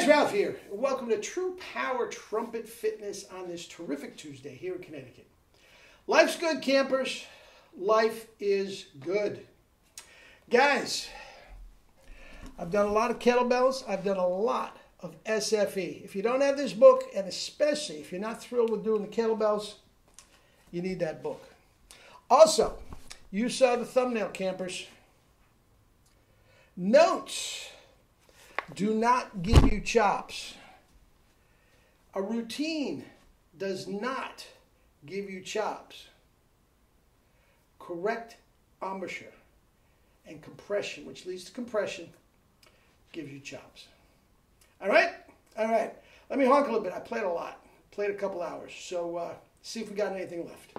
Ralph here. Welcome to True Power Trumpet Fitness on this terrific Tuesday here in Connecticut. Life's good, campers. Life is good. Guys, I've done a lot of kettlebells. I've done a lot of SFE. If you don't have this book, and especially if you're not thrilled with doing the kettlebells, you need that book. Also, you saw the thumbnail, campers. Notes do not give you chops. A routine does not give you chops. Correct embouchure and compression, which leads to compression, gives you chops. All right? All right. Let me honk a little bit. I played a lot. Played a couple hours. So see if we got anything left.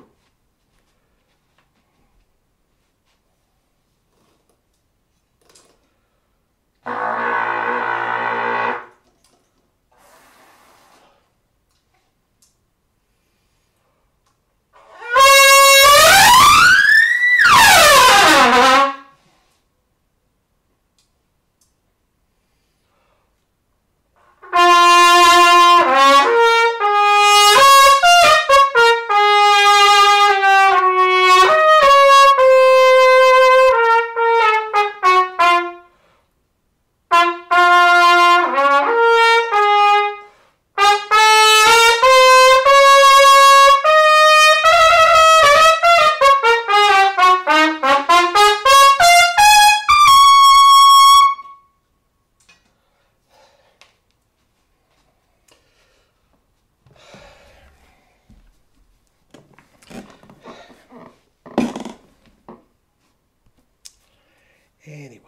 Anyway,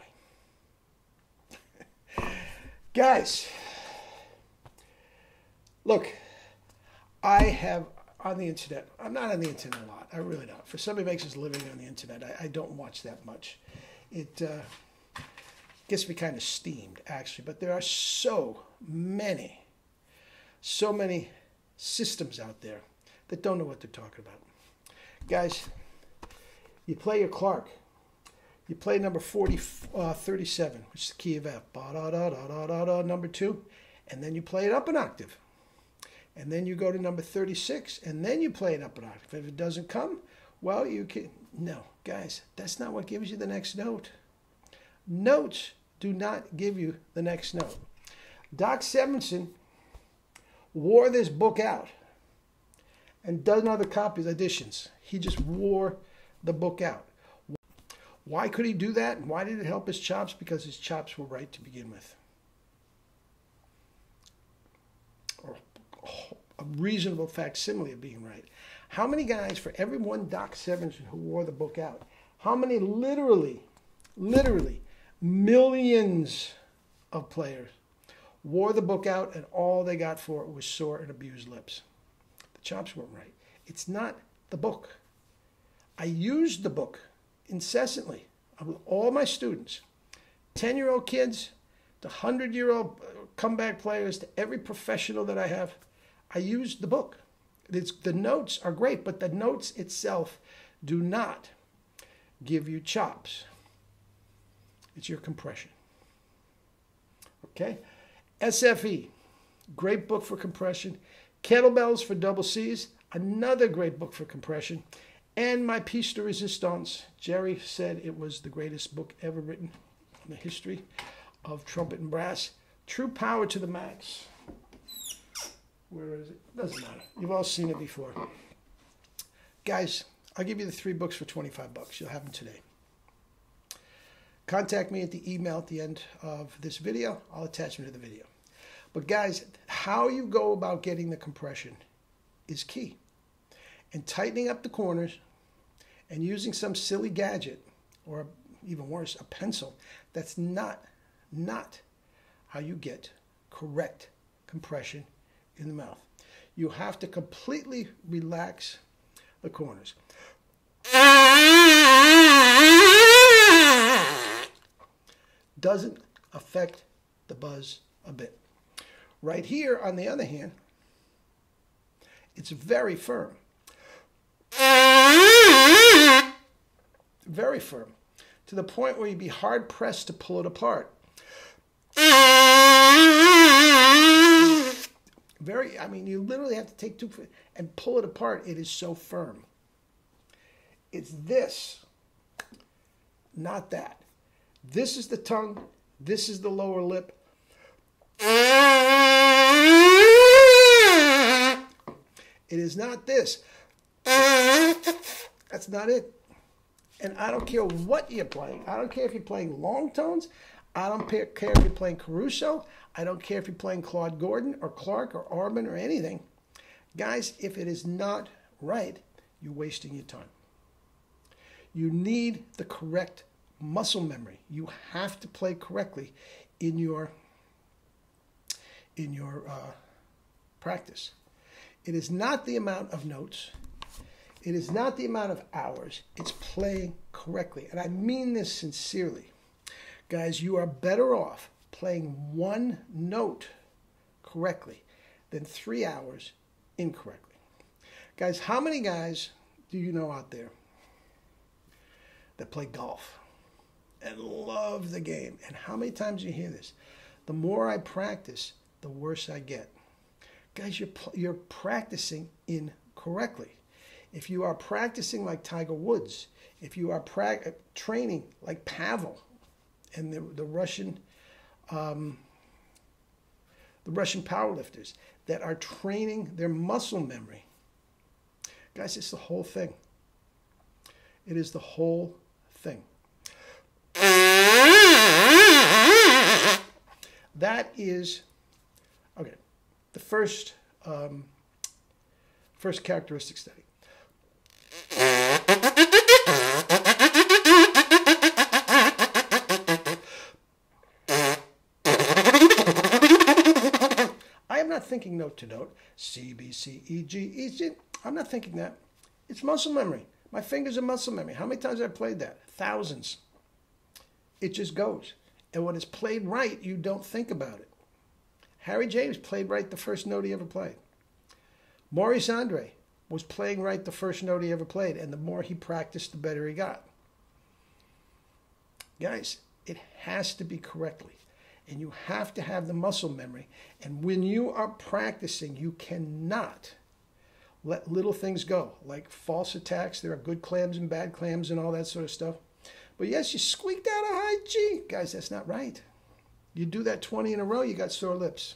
guys, look, I have on the internet, I'm not on the internet a lot, I really don't. For somebody who makes his living on the internet, I don't watch that much. It gets me kind of steamed, actually, but there are so many systems out there that don't know what they're talking about. Guys, you play your Clark. You play number 37, which is the key of F, ba-da-da-da-da-da-da, number 2, and then you play it up an octave. And then you go to number 36, and then you play it up an octave. If it doesn't come, well, you can... No, guys, that's not what gives you the next note. Notes do not give you the next note. Doc Severinsen wore this book out and done other copies, editions. He just wore the book out. Why could he do that? And why did it help his chops? Because his chops were right to begin with. Or a reasonable facsimile of being right. How many guys, for every one Doc Severinsen who wore the book out, how many literally millions of players wore the book out and all they got for it was sore and abused lips? The chops weren't right. It's not the book. I used the book incessantly with all my students, 10-year-old kids to 100-year-old comeback players to every professional that I have. I used the book. The notes are great, but the notes itself do not give you chops. It's your compression. Okay? SFE, great book for compression. Kettlebells for double C's, another great book for compression. And my piece de resistance, Jerry said it was the greatest book ever written in the history of trumpet and brass. True Power to the Max. Where is it? Doesn't matter. You've all seen it before. Guys, I'll give you the 3 books for 25 bucks. You'll have them today. Contact me at the email at the end of this video. I'll attach them to the video. But guys, how you go about getting the compression is key. And tightening up the corners and using some silly gadget, or even worse, a pencil, that's not how you get correct compression in the mouth. You have to completely relax the corners. Doesn't affect the buzz a bit. Right here, on the other hand, it's very firm. Very firm. To the point where you'd be hard-pressed to pull it apart. I mean, you literally have to take two and pull it apart. It is so firm. It's this, not that. This is the tongue. This is the lower lip. It is not this. That's not it. And I don't care what you're playing. I don't care if you're playing long tones. I don't care if you're playing Caruso. I don't care if you're playing Claude Gordon or Clark or Arbin or anything. Guys, if it is not right, you're wasting your time. You need the correct muscle memory. You have to play correctly in your practice. It is not the amount of notes. It is not the amount of hours. It's playing correctly. And I mean this sincerely. Guys, you are better off playing one note correctly than 3 hours incorrectly. Guys, how many guys do you know out there that play golf and love the game? And how many times do you hear this? The more I practice, the worse I get. Guys, you're practicing incorrectly. If you are practicing like Tiger Woods, if you are training like Pavel and the Russian powerlifters that are training their muscle memory, guys, it's the whole thing. It is the whole thing. That is, okay, the first characteristic study. I am not thinking note to note, C, B, C, E, G, E, G. I'm not thinking that. It's muscle memory. My fingers are muscle memory. How many times have I played that? Thousands. It just goes. And when it's played right, you don't think about it. Harry James played right the first note he ever played. Maurice Andre was playing right the first note he ever played, and the more he practiced, the better he got. Guys, it has to be correctly, and you have to have the muscle memory. And when you are practicing, you cannot let little things go, like false attacks. There are good clams and bad clams and all that sort of stuff. But yes, you squeaked out a high G. Guys, that's not right. You do that 20 in a row, you got sore lips.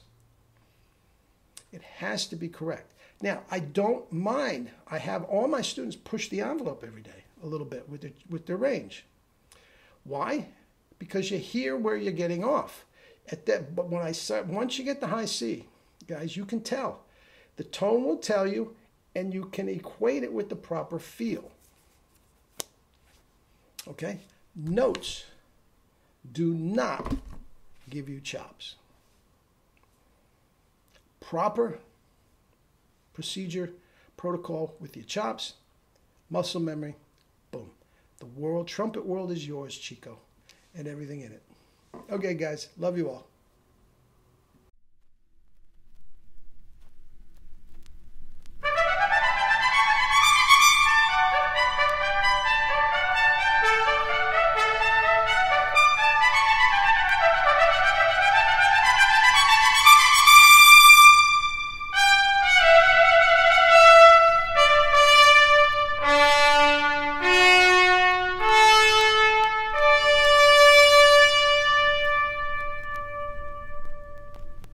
It has to be correct. Now, I don't mind. I have all my students push the envelope every day a little bit with their range. Why? Because you hear where you're getting off. But once you get the high C, guys, you can tell. The tone will tell you, and you can equate it with the proper feel. Okay? Notes do not give you chops. Proper procedure, protocol with your chops, muscle memory, boom. The trumpet world is yours, Chico, and everything in it. Okay, guys, love you all.